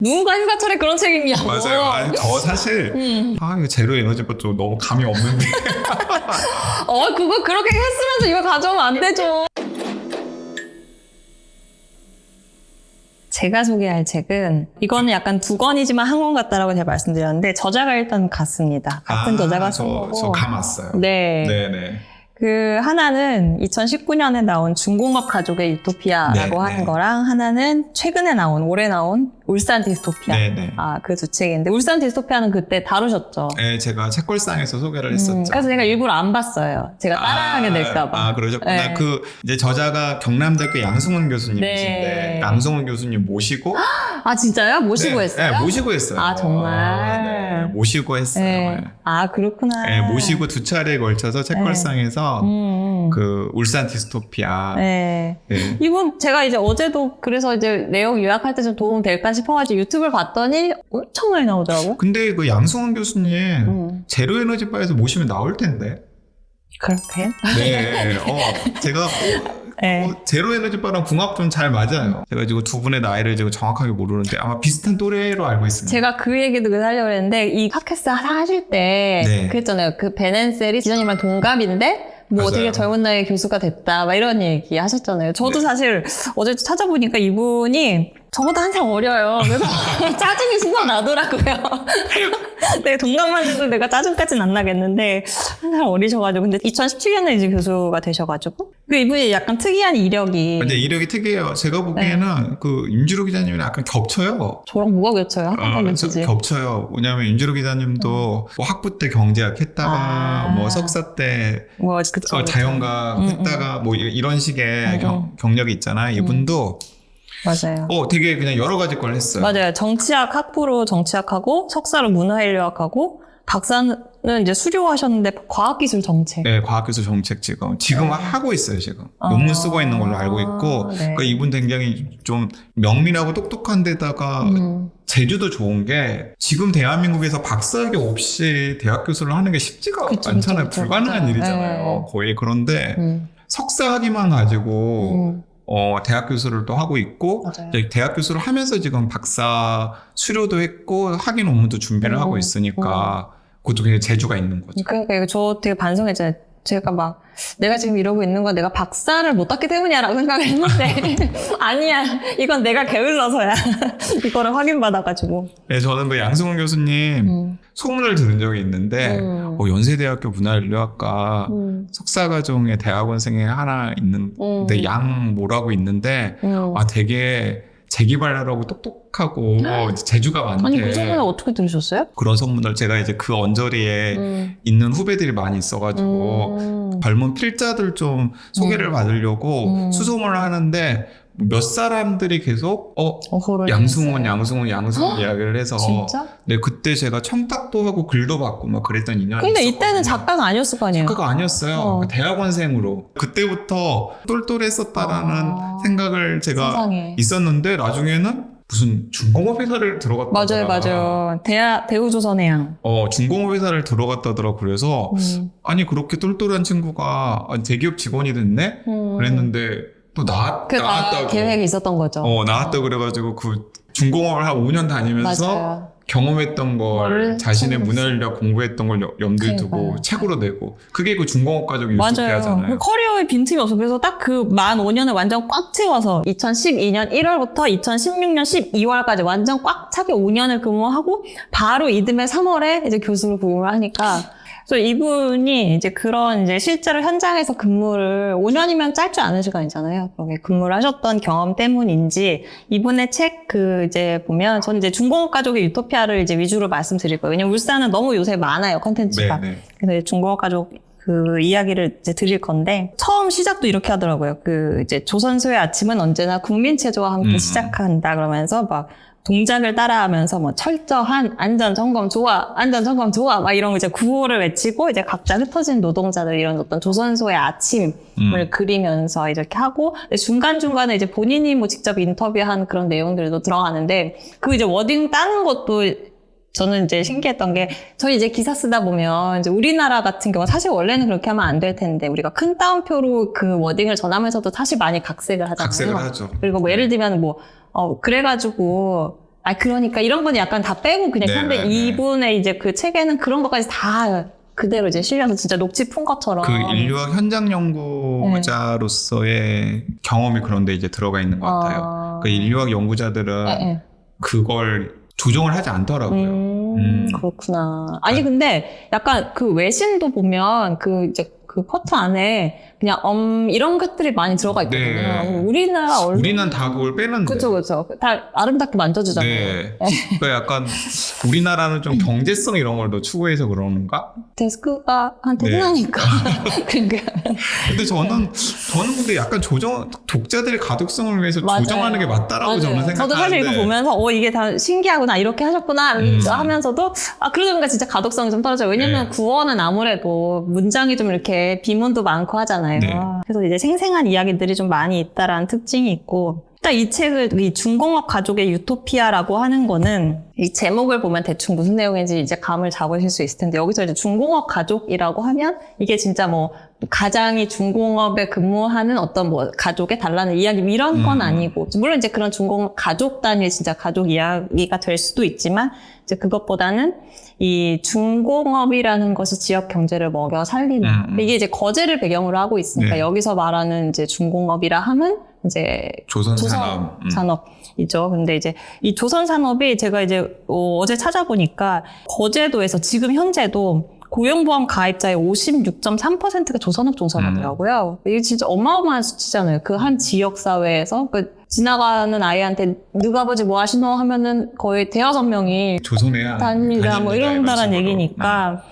누가 휴가철에 그런 책임이야. 맞아요. 아니, 저 사실 이거 제로 에너지바 좀 너무 감이 없는데. 그거 그렇게 했으면서 이거 가져오면 안 되죠. 제가 소개할 책은 이거는 약간 두 권이지만 한 권 같다라고 제가 말씀드렸는데 저자가 일단 같습니다. 같은 저자가 쓴 거고. 저 감 왔어요. 네. 네네. 그 하나는 2019년에 나온 중공업 가족의 유토피아라고 하는 거랑 하나는 최근에 나온 올해 나온 울산 디스토피아. 네네. 그 두 책인데 울산 디스토피아는 그때 다루셨죠. 네, 제가 책걸상에서 소개를 했었죠. 그래서 제가 일부러 안 봤어요. 제가 따라하게 될까봐. 그러셨구나. 네. 이제 저자가 경남대학교 양승훈 교수님이신데 네. 양승훈 교수님 모시고 진짜요? 모시고 했어요? 네, 모시고 했어요. 정말. 네, 모시고 했어요. 네. 그렇구나. 네, 모시고 두 차례에 걸쳐서 책걸상에서 그 울산 디스토피아. 네. 네. 이분 제가 이제 어제도 그래서 이제 내용 요약할 때 좀 도움 될까 싶어가지고 유튜브를 봤더니 엄청 많이 나오더라고. 근데 그 양승훈 교수님 제로 에너지 바에서 모시면 나올 텐데. 그렇게? 네. 제가 네. 제로 에너지 바랑 궁합 좀 잘 맞아요. 제가 지금 두 분의 나이를 지금 정확하게 모르는데 아마 비슷한 또래로 알고 있습니다. 제가 그 얘기도 하려고 했는데 이 팟캐스트 하실 때 네. 그랬잖아요. 그 벤앤셀이 기자님이랑 동갑인데 뭐 맞아요. 어떻게 젊은 나이에 교수가 됐다 막 이런 얘기 하셨잖아요. 저도 네. 사실 어제 찾아보니까 이분이 저보다 한 살 어려요. 그래서 짜증이 순간 나더라고요. 내 동갑만 해도 내가 짜증까지는 안 나겠는데 한 살 어리셔가지고 근데 2017년에 이제 교수가 되셔가지고 그 이분이 약간 특이한 이력이 근데 이력이 특이해요. 제가 보기에는 그 임주로 기자님이랑 약간 겹쳐요. 저랑 뭐가 겹쳐요? 학과는 지지. 겹쳐요. 왜냐하면 임주로 기자님도 뭐 학부 때 경제학 했다가 뭐 석사 때 그쵸. 자연과학 했다가 뭐 이런 식의 경력이 있잖아요. 이분도 맞아요. 되게 그냥 여러 가지 걸 했어요. 맞아요. 정치학 학부로 정치학하고 석사로 문화인류학하고 박사는 이제 수료하셨는데 과학기술 정책. 네, 과학기술 정책 지금 하고 있어요. 지금 논문 쓰고 있는 걸로 알고 있고 네. 그러니까 이분 굉장히 좀 명민하고 똑똑한 데다가 제주도 좋은 게 지금 대한민국에서 박사학위 없이 대학 교수를 하는 게 쉽지가 않잖아요. 그쵸. 불가능한 맞아요. 일이잖아요. 네. 거의. 그런데 석사학위만 가지고 대학 교수를 또 하고 있고 이제 대학 교수를 하면서 지금 박사 수료도 했고 학위 논문도 준비를 하고 있으니까 그것도 굉장히 재주가 있는 거죠. 그러니까 이거 저 되게 반성했잖아요. 제가 막 내가 지금 이러고 있는 건 내가 박사를 못 땄기 때문이야라고 생각을 했는데 아니야. 이건 내가 게을러서야. 이거를 확인받아가지고. 네, 저는 그 양승훈 교수님 소문을 들은 적이 있는데 연세대학교 문화인류학과 석사과정에 대학원생이 하나 있는데 양 뭐라고 있는데 되게 재기발랄하고 똑똑하고 재주가 많대. 아니 그 소문을 어떻게 들으셨어요? 그런 소문을 제가 이제 그 언저리에 있는 후배들이 많이 있어가지고 젊은 필자들 좀 소개를 받으려고 수소문을 하는데 몇 사람들이 계속 양승훈 이야기를 해서 진짜? 네, 그때 제가 청탁도 하고 글도 받고 막 그랬던 인연이 근데 있었거든요. 이때는 작가가 아니었을 거 아니에요? 작가가 아니었어요. 대학원생으로 그때부터 똘똘했었다라는 생각을 제가 세상에. 있었는데 나중에는 무슨 중공업 회사를 들어갔다. 맞아요. 대우조선해양. 중공업 회사를 들어갔다더라. 그래서 아니 그렇게 똘똘한 친구가 대기업 직원이 됐네? 그랬는데 또 나왔다고. 계획이 있었던 거죠. 나왔다 그래가지고 그 중공업을 한 5년 다니면서 맞아요. 경험했던 걸 자신의 문화인력 공부했던 걸 염두에 두고 책으로 내고 그게 그 중공업 가족 유토피아잖아요. 맞아요. 커리어에 빈틈이 없어. 그래서 딱 그 만 5년을 완전 꽉 채워서 2012년 1월부터 2016년 12월까지 완전 꽉 차게 5년을 근무하고 바로 이듬해 3월에 이제 교수로 부임을 하니까 그래서 이분이 이제 그런 이제 실제로 현장에서 근무를 5년이면 짧지 않은 시간이잖아요. 그렇게 근무를 하셨던 경험 때문인지 이분의 책 이제 보면 저는 이제 중공업 가족의 유토피아를 이제 위주로 말씀드릴 거예요. 왜냐면 울산은 너무 요새 많아요, 컨텐츠가. 네. 그래서 이제 중공업 가족 그 이야기를 이제 드릴 건데 처음 시작도 이렇게 하더라고요. 이제 조선소의 아침은 언제나 국민체조와 함께 시작한다 그러면서 막 동작을 따라하면서 뭐 철저한 안전점검 좋아 막 이런 거 이제 구호를 외치고 이제 각자 흩어진 노동자들 이런 어떤 조선소의 아침을 그리면서 이렇게 하고 중간중간에 이제 본인이 뭐 직접 인터뷰한 그런 내용들도 들어가는데 그 이제 워딩 따는 것도 저는 이제 신기했던 게 저희 이제 기사 쓰다 보면 이제 우리나라 같은 경우 사실 원래는 그렇게 하면 안 될 텐데 우리가 큰 따옴표로 그 워딩을 전하면서도 사실 많이 각색을 하잖아요. 각색을 하죠. 그리고 뭐 예를 들면 뭐 그래가지고 아, 그러니까 이런 건 약간 다 빼고 그냥 네, 근데 네, 네. 이분의 이제 그 책에는 그런 것까지 다 그대로 이제 실려서 진짜 녹취 푼 것처럼. 그 인류학 현장 연구자로서의 경험이 그런데 이제 들어가 있는 것 같아요. 그 인류학 연구자들은 네. 그걸 조정을 하지 않더라고요. 그렇구나. 아니, 근데 약간 그 외신도 보면 그 이제 그 커트 안에 그냥 이런 것들이 많이 들어가 있거든요. 네. 우리나라 언론. 우리는 다 그걸 빼는데. 그쵸. 다 아름답게 만져주잖아요. 네. 그러니까 약간 우리나라는 좀 경제성 이런 걸 더 추구해서 그런가? 데스크가 한 네. 대단하니까. 그러니까. 근데 저는 근데 약간 독자들의 가독성을 위해서 맞아요. 조정하는 게 맞다라고 맞아요. 저는 생각하는데. 저도 사실 이거 보면서 이게 다 신기하구나 이렇게 하셨구나 하면서도 그러다 보니까 진짜 가독성이 좀 떨어져요. 왜냐면 네. 구어는 아무래도 문장이 좀 이렇게 비문도 많고 하잖아요. 네. 그래서 이제 생생한 이야기들이 좀 많이 있다라는 특징이 있고 일단 이 책을 이 중공업 가족의 유토피아라고 하는 거는 이 제목을 보면 대충 무슨 내용인지 이제 감을 잡으실 수 있을 텐데 여기서 이제 중공업 가족이라고 하면 이게 진짜 뭐 가장이 중공업에 근무하는 어떤 뭐 가족의 달라는 이야기 이런 건 아니고 물론 이제 그런 중공업 가족 단위의 진짜 가족 이야기가 될 수도 있지만 이제 그것보다는 이 중공업이라는 것이 지역 경제를 먹여 살리는 이게 이제 거제를 배경으로 하고 있으니까 네. 여기서 말하는 이제 중공업이라 하면 이제 조선산업. 산업이죠. 근데 이제 이 조선산업이 제가 이제 어제 찾아보니까 거제도에서 지금 현재도 고용보험 가입자의 56.3%가 조선업 종사자더라고요. 이게 진짜 어마어마한 수치잖아요. 그 한 지역사회에서 지나가는 아이한테 너가 아버지 뭐 하시노 하면은 거의 대여섯 명이 조선해야 다닙니다. 뭐 이런다는 얘기니까.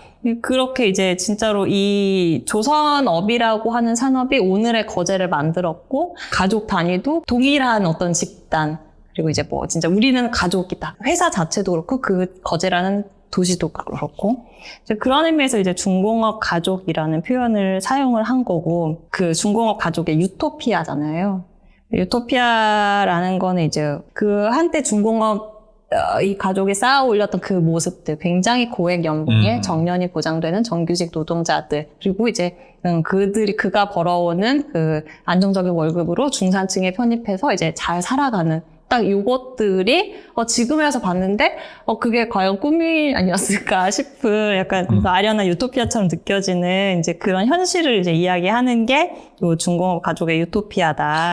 그렇게 이제 진짜로 이 조선업이라고 하는 산업이 오늘의 거제를 만들었고 가족 단위도 동일한 어떤 집단 그리고 이제 뭐 진짜 우리는 가족이다. 회사 자체도 그렇고 그 거제라는 도시도 그렇고 이제 그런 의미에서 이제 중공업 가족이라는 표현을 사용을 한 거고 그 중공업 가족의 유토피아잖아요. 유토피아라는 거는 이제 그 한때 중공업 이 가족이 쌓아 올렸던 그 모습들, 굉장히 고액 연봉에 정년이 보장되는 정규직 노동자들, 그리고 이제 그가 벌어오는 그 안정적인 월급으로 중산층에 편입해서 이제 잘 살아가는 딱 요것들이 지금에서 봤는데 그게 과연 꿈이 아니었을까 싶은 약간 그 아련한 유토피아처럼 느껴지는 이제 그런 현실을 이제 이야기하는 게 요 중공업 가족의 유토피아다.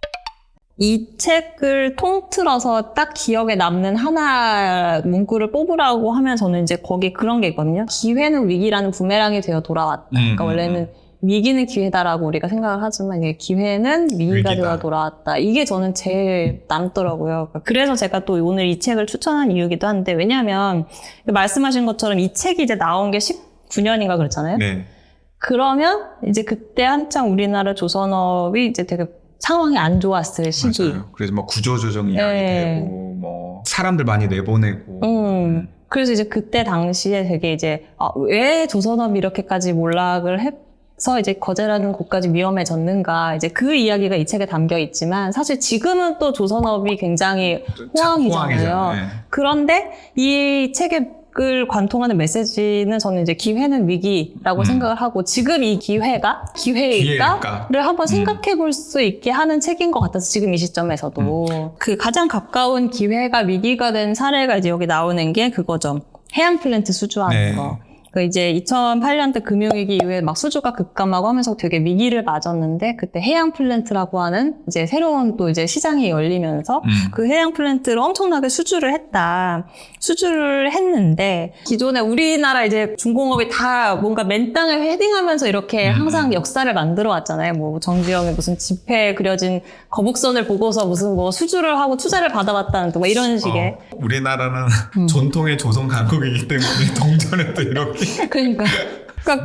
이 책을 통틀어서 딱 기억에 남는 하나 문구를 뽑으라고 하면 저는 이제 거기 그런 게 있거든요. 기회는 위기라는 부메랑이 되어 돌아왔다. 그러니까 원래는 위기는 기회다라고 우리가 생각을 하지만 이게 기회는 위기가 되어 돌아왔다. 이게 저는 제일 남더라고요. 그래서 제가 또 오늘 이 책을 추천한 이유기도 한데 왜냐하면 말씀하신 것처럼 이 책이 이제 나온 게 19년인가 그렇잖아요. 네. 그러면 이제 그때 한창 우리나라 조선업이 이제 되게 상황이 안 좋았을 시기. 맞아요. 그래서 뭐 구조조정 이야기 되고 뭐 사람들 많이 내보내고. 그래서 이제 그때 당시에 되게 이제 왜 조선업이 이렇게까지 몰락을 해서 이제 거제라는 곳까지 위험해졌는가 이제 그 이야기가 이 책에 담겨 있지만 사실 지금은 또 조선업이 굉장히 호황이잖아요. 네. 그런데 이 책에 을 관통하는 메시지는 저는 이제 기회는 위기라고 생각을 하고 지금 이 기회가 기회일까를 한번 생각해 볼 수 있게 하는 책인 것 같아서 지금 이 시점에서도 그 가장 가까운 기회가 위기가 된 사례가 이제 여기 나오는 게 그거죠. 해양 플랜트 수주하는 거. 그 이제 2008년대 금융위기 이후에 막 수주가 급감하고 하면서 되게 위기를 맞았는데 그때 해양 플랜트라고 하는 이제 새로운 또 이제 시장이 열리면서 그 해양 플랜트를 엄청나게 수주를 했는데 기존에 우리나라 이제 중공업이 다 뭔가 맨 땅을 헤딩하면서 이렇게 항상 역사를 만들어 왔잖아요. 뭐 정지영의 무슨 지폐에 그려진 거북선을 보고서 무슨 뭐 수주를 하고 투자를 받아왔다는 또 뭐 이런 식의 우리나라는 전통의 조선 강국이기 때문에 동전에도 이렇게 그러니까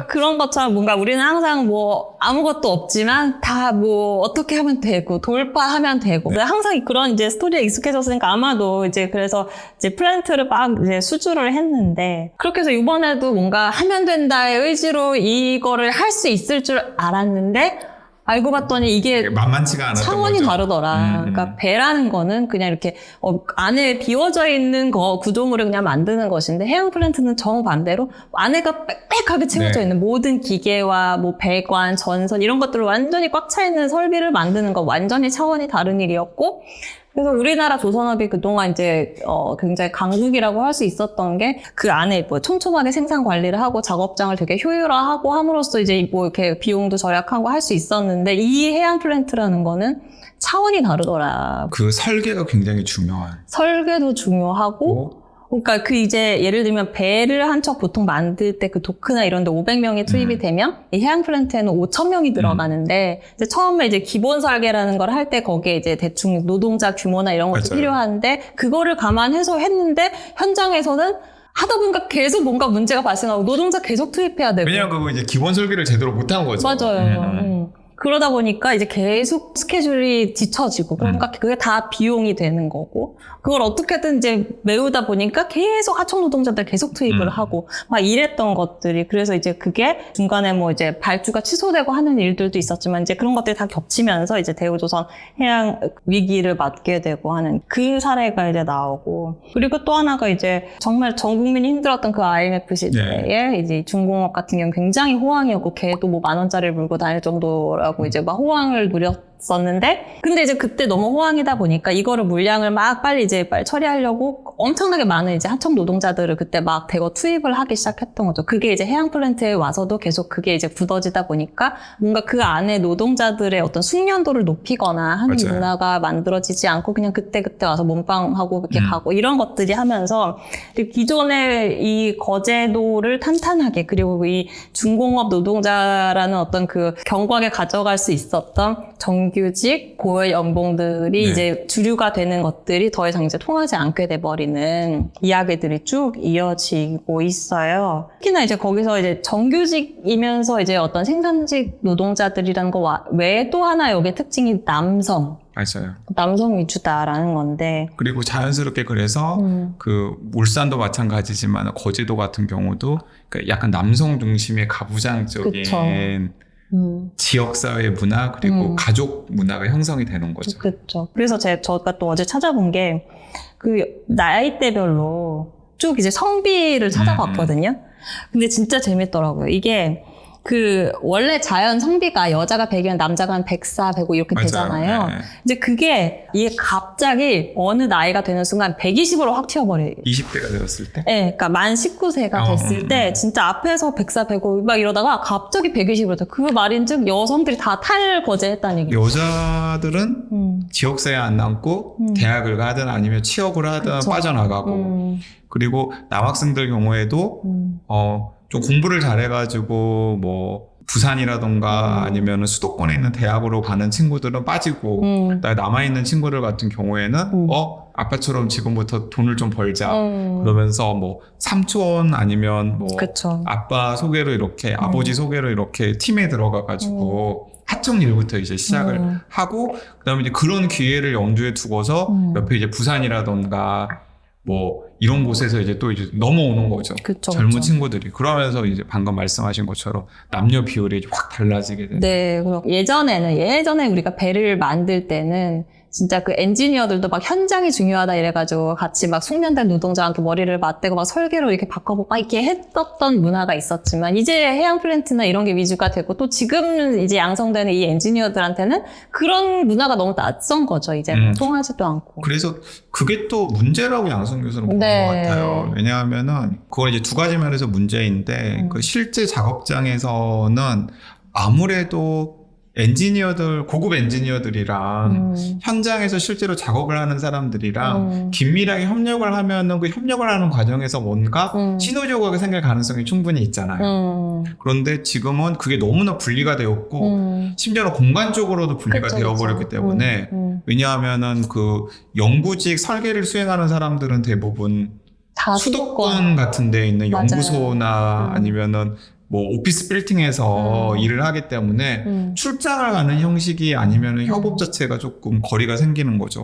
그런 것처럼 뭔가 우리는 항상 뭐 아무것도 없지만 다 뭐 어떻게 하면 되고 돌파하면 되고 항상 그런 이제 스토리에 익숙해졌으니까 아마도 이제 그래서 이제 플랜트를 막 이제 수주를 했는데 그렇게 해서 이번에도 뭔가 하면 된다의 의지로 이거를 할 수 있을 줄 알았는데 알고 봤더니 이게 만만치가 않았던 차원이 거죠. 다르더라. 그러니까 배라는 거는 그냥 이렇게 안에 비워져 있는 구조물을 그냥 만드는 것인데 해양 플랜트는 정반대로 안에가 빽빽하게 채워져 있는 모든 기계와 뭐 배관, 전선 이런 것들을 완전히 꽉 차 있는 설비를 만드는 거 완전히 차원이 다른 일이었고 그래서 우리나라 조선업이 그동안 이제 굉장히 강국이라고 할 수 있었던 게 그 안에 뭐 촘촘하게 생산 관리를 하고 작업장을 되게 효율화하고 함으로써 이제 뭐 이렇게 비용도 절약하고 할 수 있었는데 이 해양 플랜트라는 거는 차원이 다르더라. 그 설계가 굉장히 중요한. 설계도 중요하고 그러니까 그 이제 예를 들면 배를 한 척 보통 만들 때 그 도크나 이런 데 500명이 투입이 되면 이 해양 플랜트에는 5,000명이 들어가는데 이제 처음에 이제 기본 설계라는 걸 할 때 거기에 이제 대충 노동자 규모나 이런 것도 맞아요. 필요한데 그거를 감안해서 했는데 현장에서는 하다 보니까 계속 뭔가 문제가 발생하고 노동자 계속 투입해야 되고. 왜냐면 그거 이제 기본 설계를 제대로 못한 거죠. 맞아요. 그러다 보니까 이제 계속 스케줄이 뒤처지고, 그러니까 그게 다 비용이 되는 거고, 그걸 어떻게든 이제 메우다 보니까 계속 하청 노동자들 계속 투입을 하고, 막 이랬던 것들이, 그래서 이제 그게 중간에 뭐 이제 발주가 취소되고 하는 일들도 있었지만, 이제 그런 것들이 다 겹치면서 이제 대우조선 해양 위기를 맞게 되고 하는 그 사례가 이제 나오고, 그리고 또 하나가 이제 정말 전 국민이 힘들었던 그 IMF 시대에 이제 중공업 같은 경우는 굉장히 호황이었고, 걔도 뭐 10,000원짜리를 물고 다닐 정도라고 이제 막 호황을 누렸었는데, 근데 이제 그때 너무 호황이다 보니까 이거를 물량을 막 빨리 처리하려고 엄청나게 많은 이제 하청 노동자들을 그때 막 대거 투입을 하기 시작했던 거죠. 그게 이제 해양 플랜트에 와서도 계속 그게 이제 굳어지다 보니까 뭔가 그 안에 노동자들의 어떤 숙련도를 높이거나 하는 맞아요. 문화가 만들어지지 않고 그냥 그때 와서 몸빵하고 이렇게 가고 이런 것들이 하면서 기존의 이 거제도를 탄탄하게, 그리고 이 중공업 노동자라는 어떤 그 경곽에 가져갈 수 있었던 정규직 고액 연봉들이 이제 주류가 되는 것들이 더 이상 이제 통하지 않게 돼버리는 이야기들이 쭉 이어지고 있어요. 특히나 이제 거기서 이제 정규직이면서 이제 어떤 생산직 노동자들이라는 거 외에 또 하나 여기 특징이 남성 위주다라는 건데. 그리고 자연스럽게 그래서 그 울산도 마찬가지지만 거제도 같은 경우도 약간 남성 중심의 가부장적인 그쵸. 지역사회 문화 그리고 가족 문화가 형성이 되는 거죠. 그렇죠. 그래서 제가 또 어제 찾아본 게 그 나이대별로 쭉 이제 성비를 찾아봤거든요. 근데 진짜 재밌더라고요. 이게 그 원래 자연 성비가 여자가 100이면 남자가 한 104, 105 이렇게 맞아요. 되잖아요. 네. 이제 그게 이게 갑자기 어느 나이가 되는 순간 120으로 확 튀어버려요. 20대가 되었을 때? 네, 그러니까 만 19세가 됐을 때 진짜 앞에서 104, 105 막 이러다가 갑자기 120으로 돼. 그 말인즉 여성들이 다 탈거제했다는 얘기예요. 여자들은 지역사회에 안 남고 대학을 가든 아니면 취업을 하든 그쵸. 빠져나가고 그리고 남학생들 경우에도 좀 공부를 잘해가지고 뭐 부산이라던가 아니면 수도권에 있는 대학으로 가는 친구들은 빠지고 남아있는 친구들 같은 경우에는 아빠처럼 지금부터 돈을 좀 벌자 그러면서 뭐 삼촌 아니면 뭐 그쵸. 아빠 소개로 이렇게 아버지 소개로 이렇게 팀에 들어가가지고 하청 일부터 이제 시작을 하고 그다음에 이제 그런 기회를 염두에 두고서 옆에 이제 부산이라던가 뭐 이런 곳에서 이제 또 이제 넘어오는 거죠. 그쵸, 젊은 그쵸. 친구들이. 그러면서 이제 방금 말씀하신 것처럼 남녀 비율이 이제 확 달라지게 되는. 네, 그리고 예전에 우리가 배를 만들 때는 진짜 그 엔지니어들도 막 현장이 중요하다 이래가지고 같이 막 숙련된 노동자한테 머리를 맞대고 막 설계로 이렇게 바꿔보고 막 이렇게 했었던 문화가 있었지만 이제 해양 플랜트나 이런 게 위주가 되고 또 지금 이제 양성되는 이 엔지니어들한테는 그런 문화가 너무 낯선 거죠. 이제 통하지도 않고. 그래서 그게 또 문제라고 양성 교수는 보는 네. 것 같아요. 왜냐하면은 그건 이제 두 가지 면에서 문제인데 그 실제 작업장에서는 아무래도 엔지니어들, 고급 엔지니어들이랑 현장에서 실제로 작업을 하는 사람들이랑 긴밀하게 협력을 하면은 그 협력을 하는 과정에서 뭔가 시너지 효과가 생길 가능성이 충분히 있잖아요. 그런데 지금은 그게 너무나 분리가 되었고 심지어는 공간적으로도 분리가 되어버렸기 때문에 왜냐하면은 그 연구직 설계를 수행하는 사람들은 대부분 다 수도권 같은 데 있는 맞아요. 연구소나 아니면은 뭐 오피스 빌딩에서 일을 하기 때문에 출장을 가는 형식이 아니면 협업 자체가 조금 거리가 생기는 거죠.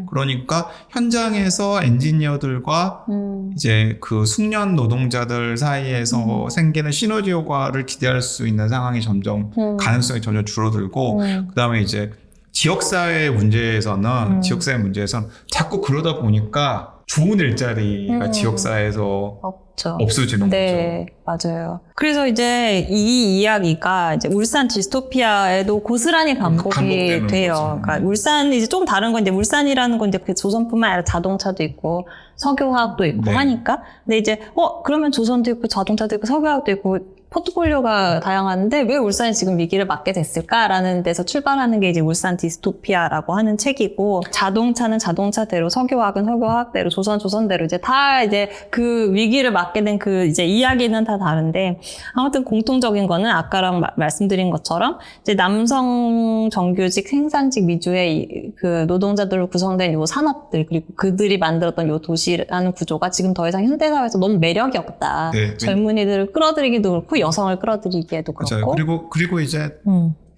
그러니까 현장에서 엔지니어들과 이제 그 숙련 노동자들 사이에서 생기는 시너지 효과를 기대할 수 있는 상황이 점점 가능성이 점점 줄어들고 그다음에 이제 지역사회 문제에서는 자꾸 그러다 보니까 좋은 일자리가 지역사회에서 없죠. 없어지는 네, 거죠. 맞아요. 그래서 이제 이 이야기가 이제 울산 디스토피아에도 고스란히 반복이 반복되는 돼요. 거죠. 그러니까 울산 이제 좀 다른 건 이제 울산이라는 건 이제 그 조선뿐만 아니라 자동차도 있고 석유화학도 있고 네. 하니까. 근데 이제 그러면 조선도 있고 자동차도 있고 석유화학도 있고 포트폴리오가 다양한데 왜 울산이 지금 위기를 맞게 됐을까라는 데서 출발하는 게 이제 울산 디스토피아라고 하는 책이고, 자동차는 자동차대로, 석유화학은 석유화학대로, 조선대로 이제 다 이제 그 위기를 맞게 된 그 이제 이야기는 다 다른데, 아무튼 공통적인 거는 아까랑 말씀드린 것처럼 이제 남성 정규직 생산직 위주의 그 노동자들로 구성된 요 산업들, 그리고 그들이 만들었던 요 도시라는 구조가 지금 더 이상 현대사회에서 너무 매력이 없다. 네. 젊은이들을 끌어들이기도 그렇고 여성을 끌어들이기에도 그렇고. 맞아요. 그리고 이제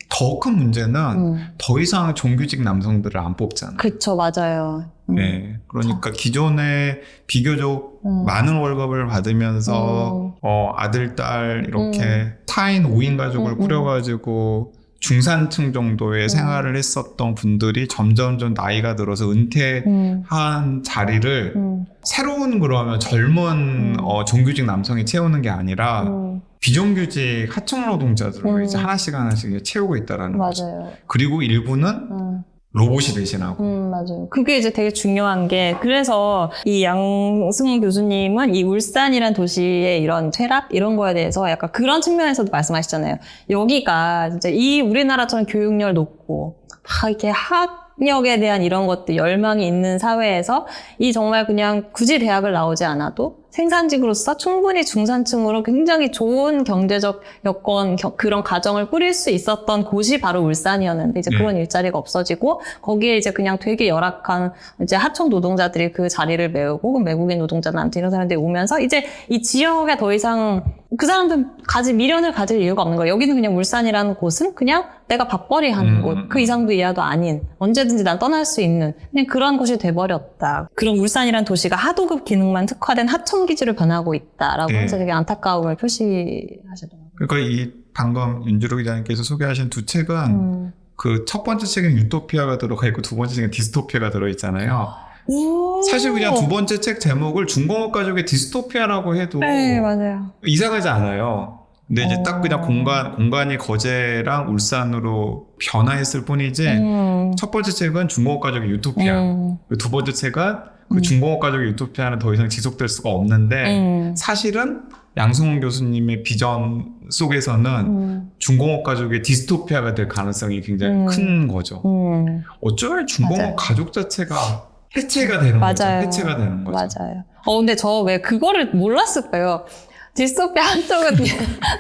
더 큰 문제는 더 이상 정규직 남성들을 안 뽑잖아요. 그쵸, 맞아요. 네. 그러니까 기존에 비교적 많은 월급을 받으면서 아들, 딸 이렇게 4인 5인 가족을 꾸려가지고 중산층 정도의 생활을 했었던 분들이 점점 나이가 들어서 은퇴한 자리를 새로운 그러면 젊은 정규직 남성이 채우는 게 아니라 비정규직 하청 노동자들로 이제 하나씩 채우고 있다라는 거죠. 맞아요. 그리고 일부는 로봇이 대신하고. 맞아요. 그게 이제 되게 중요한 게, 그래서 이 양승훈 교수님은 이 울산이란 도시의 이런 쇠락 이런 거에 대해서 약간 그런 측면에서도 말씀하시잖아요. 여기가 진짜 이 우리나라처럼 교육열 높고 막 이렇게 학력에 대한 이런 것들 열망이 있는 사회에서 이 정말 그냥 굳이 대학을 나오지 않아도 생산직으로서 충분히 중산층으로 굉장히 좋은 경제적 여건, 그런 가정을 꾸릴 수 있었던 곳이 바로 울산이었는데, 이제 그런 일자리가 없어지고, 거기에 이제 그냥 되게 열악한 이제 하청 노동자들이 그 자리를 메우고, 외국인 노동자들한테 이런 사람들이 오면서, 이제 이 지역에 더 이상 그 사람들 미련을 가질 이유가 없는 거예요. 여기는 그냥 울산이라는 곳은 그냥 내가 밥벌이 하는 곳, 그 이상도 이하도 아닌, 언제든지 난 떠날 수 있는 그냥 그런 곳이 돼버렸다. 그런 울산이라는 도시가 하도급 기능만 특화된 하청 기지로 변하고 있다라고 해서 되게 안타까움을 표시하시더라고요. 그러니까 이 방금 윤주로 기자님께서 소개하신 두 책은 그 첫 번째 책은 유토피아가 들어가 있고 두 번째 책은 디스토피아가 들어있잖아요. 사실 그냥 두 번째 책 제목을 중공업 가족의 디스토피아라고 해도 네, 맞아요. 이상하지 않아요. 근데 이제 딱 그냥 공간이 거제랑 울산으로 변화했을 뿐이지 첫 번째 책은 중공업 가족의 유토피아, 두 번째 책은 그 중공업 가족의 유토피아는 더 이상 지속될 수가 없는데 사실은 양승훈 교수님의 비전 속에서는 중공업 가족의 디스토피아가 될 가능성이 굉장히 큰 거죠. 어쩌면 중공업 맞아요. 가족 자체가 해체가 되는 거죠. 해체가 되는 거죠. 맞아요. 근데 저 왜 그거를 몰랐을까요? 디스토피아 한쪽은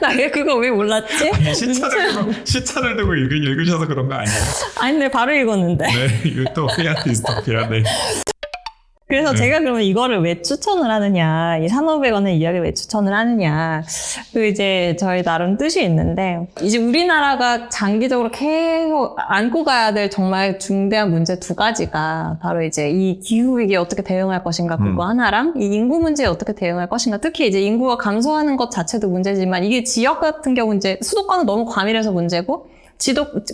나 왜 그거 왜 몰랐지? 시차를 두고 읽으셔서 그런 거 아니에요? 아니, 근데 바로 읽었는데. 네, 유토피아, 디스토피아, 네. 그래서 제가 그러면 이거를 왜 추천을 하느냐, 이 산업에 관한 이야기를 왜 추천을 하느냐, 그 이제 저희 나름 뜻이 있는데, 이제 우리나라가 장기적으로 계속 안고 가야 될 정말 중대한 문제 두 가지가 바로 이제 이 기후위기에 어떻게 대응할 것인가 그거 하나랑 이 인구 문제에 어떻게 대응할 것인가. 특히 이제 인구가 감소하는 것 자체도 문제지만 이게 지역 같은 경우 이제 수도권은 너무 과밀해서 문제고,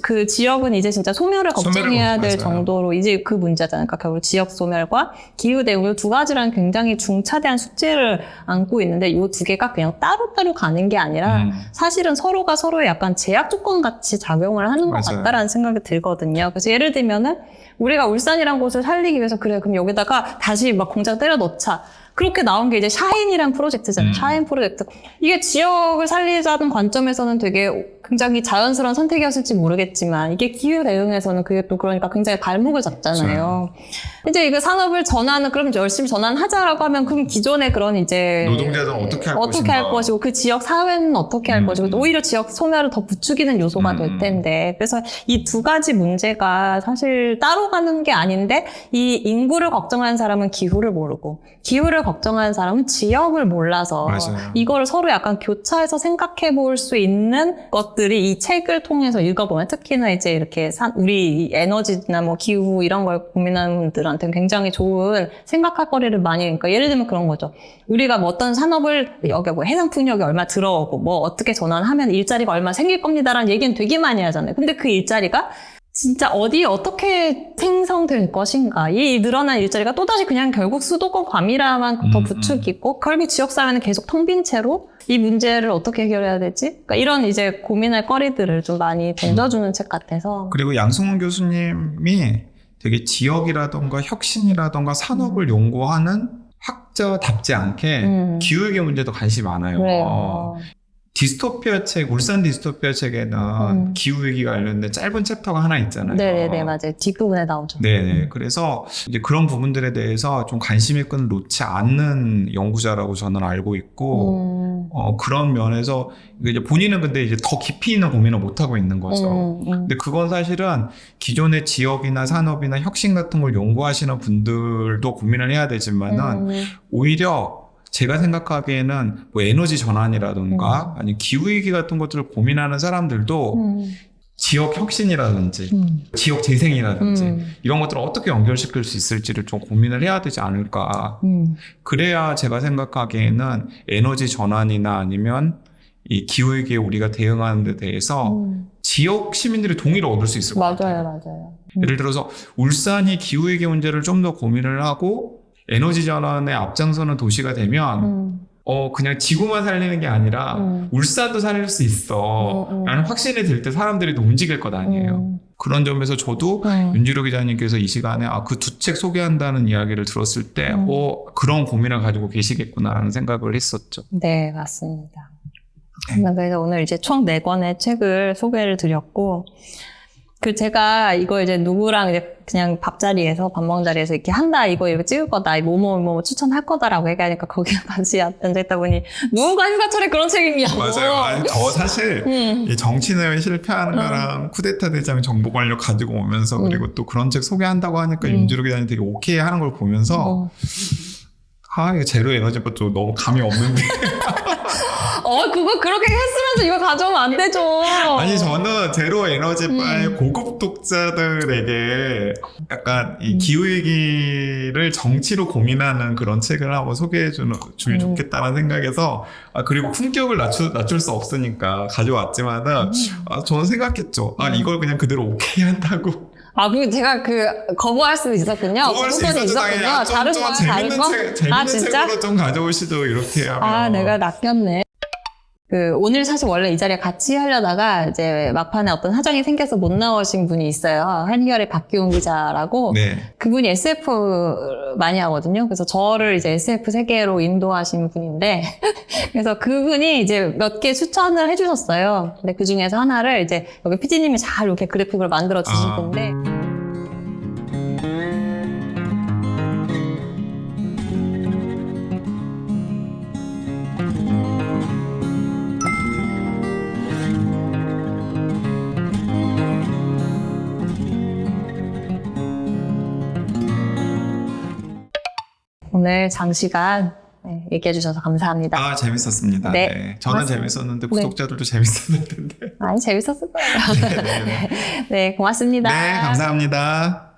그 지역은 이제 진짜 소멸을 걱정해야 될 정도로 이제 그 문제잖아요. 그러니까 결국 지역 소멸과 기후 대응 두 가지라는 굉장히 중차대한 숙제를 안고 있는데, 이 두 개가 그냥 따로따로 가는 게 아니라 사실은 서로가 서로의 약간 제약 조건 같이 작용을 하는 것 같다라는 생각이 들거든요. 그래서 예를 들면은 우리가 울산이란 곳을 살리기 위해서 그래, 그럼 여기다가 다시 막 공장 때려 넣자. 그렇게 나온 게 이제 샤인이란 프로젝트잖아요. 샤인 프로젝트. 이게 지역을 살리자는 관점에서는 되게 굉장히 자연스러운 선택이었을지 모르겠지만, 이게 기후 대응에서는 그게 또 그러니까 굉장히 발목을 잡잖아요. 이제 이거 산업을 그럼 열심히 전환하자라고 하면, 그럼 기존의 그런 이제 노동자들은 어떻게 할 것이고, 그 지역 사회는 어떻게 할 것이고, 오히려 지역 소멸을 더 부추기는 요소가 될 텐데, 그래서 이 두 가지 문제가 사실 따로 가는 게 아닌데, 이 인구를 걱정하는 사람은 기후를 모르고, 기후를 걱정하는 사람은 지역을 몰라서 이거를 서로 약간 교차해서 생각해 볼 수 있는 것들이 이 책을 통해서 읽어보면, 특히나 이제 이렇게 우리 에너지나 뭐 기후 이런 걸 고민하는 분들한테는 굉장히 좋은 생각할 거리를 많이, 그러니까 예를 들면 그런 거죠. 우리가 뭐 어떤 산업을 여기 뭐 해상 풍력이 얼마 들어오고 뭐 어떻게 전환하면 일자리가 얼마 생길 겁니다라는 얘기는 되게 많이 하잖아요. 근데 그 일자리가 진짜 어디에 어떻게 생성될 것인가. 이 늘어난 일자리가 또다시 그냥 결국 수도권 과밀화만 더 부추기고 결국 지역사회는 계속 텅 빈 채로 이 문제를 어떻게 해결해야 되지? 그러니까 이런 이제 고민할 거리들을 좀 많이 던져주는 책 같아서. 그리고 양승훈 교수님이 되게 지역이라던가 혁신이라던가 산업을 연구하는 학자답지 않게 기후위기 문제도 관심이 많아요. 그래요. 디스토피아 책, 울산 디스토피아 책에는 기후위기가 관련된 짧은 챕터가 하나 있잖아요. 네네네, 맞아요. 뒷부분에 나오죠. 네네. 그래서 이제 그런 부분들에 대해서 좀 관심의 끈을 놓지 않는 연구자라고 저는 알고 있고, 그런 면에서 이제 본인은 근데 이제 더 깊이 있는 고민을 못 하고 있는 거죠. 근데 그건 사실은 기존의 지역이나 산업이나 혁신 같은 걸 연구하시는 분들도 고민을 해야 되지만은 오히려 제가 생각하기에는 뭐 에너지 전환이라든가 아니면 기후위기 같은 것들을 고민하는 사람들도 지역 혁신이라든지 지역 재생이라든지 이런 것들을 어떻게 연결시킬 수 있을지를 좀 고민을 해야 되지 않을까. 그래야 제가 생각하기에는 에너지 전환이나 아니면 이 기후위기에 우리가 대응하는 데 대해서 지역 시민들이 동의를 얻을 수 있을 것 같아요. 맞아요. 예를 들어서 울산이 기후위기 문제를 좀 더 고민을 하고 에너지 전환에 앞장서는 도시가 되면 그냥 지구만 살리는 게 아니라 울산도 살릴 수 있어 라는 확신이 들 때 사람들이 또 움직일 것 아니에요. 그런 점에서 저도 윤지로 기자님께서 이 시간에 그 두 책 소개한다는 이야기를 들었을 때 그런 고민을 가지고 계시겠구나라는 생각을 했었죠. 네, 맞습니다. 그래서 오늘 이제 총 4권의 책을 소개를 드렸고, 제가 이거 이제 누구랑 이제 그냥 밥자리에서, 밥 먹는 자리에서 이렇게 한다, 이거 찍을 거다, 뭐뭐 추천할 거다라고 얘기하니까 거기에 같이 앉아있다 보니 누군가 휴가철에 그런 책 읽냐고. 맞아요. 아니, 저 사실 이 정치내에 실패하는 거랑 쿠데타 대장 정보 관료 가지고 오면서 그리고 또 그런 책 소개한다고 하니까 윤지로 기자님 되게 오케이 하는 걸 보면서 이거 제로 에너지 것도 너무 감이 없는데. 그거 그렇게 했으면서 이거 가져오면 안 되죠. 아니, 저는 제로 에너지바의 고급 독자들에게 약간 이 기후위기를 정치로 고민하는 그런 책을 한번 소개해주면 좋겠다는 생각에서, 그리고 품격을 낮출 수 없으니까 가져왔지만은, 저는 생각했죠. 이걸 그냥 그대로 오케이 한다고. 그리고 제가 거부할 수도 있었군요. 거부할 수 있었죠. 다른 거? 다른 거? 재밌는 진짜? 책으로 좀 가져오시죠, 이렇게 하면. 내가 낚였네. 오늘 사실 원래 이 자리에 같이 하려다가 이제 막판에 어떤 사정이 생겨서 못 나오신 분이 있어요. 한결의 박기훈 기자라고. 네. 그분이 SF 많이 하거든요. 그래서 저를 이제 SF 세계로 인도하신 분인데, 그래서 그분이 이제 몇 개 추천을 해주셨어요. 근데 그 중에서 하나를 이제 여기 PD님이 잘 이렇게 그래픽을 만들어 주실 건데. 오늘 장시간 얘기해 주셔서 감사합니다. 재밌었습니다. 네. 저는 재밌었는데 구독자들도 재밌었을 텐데. 재밌었을 거예요. 네, 고맙습니다. 네, 감사합니다.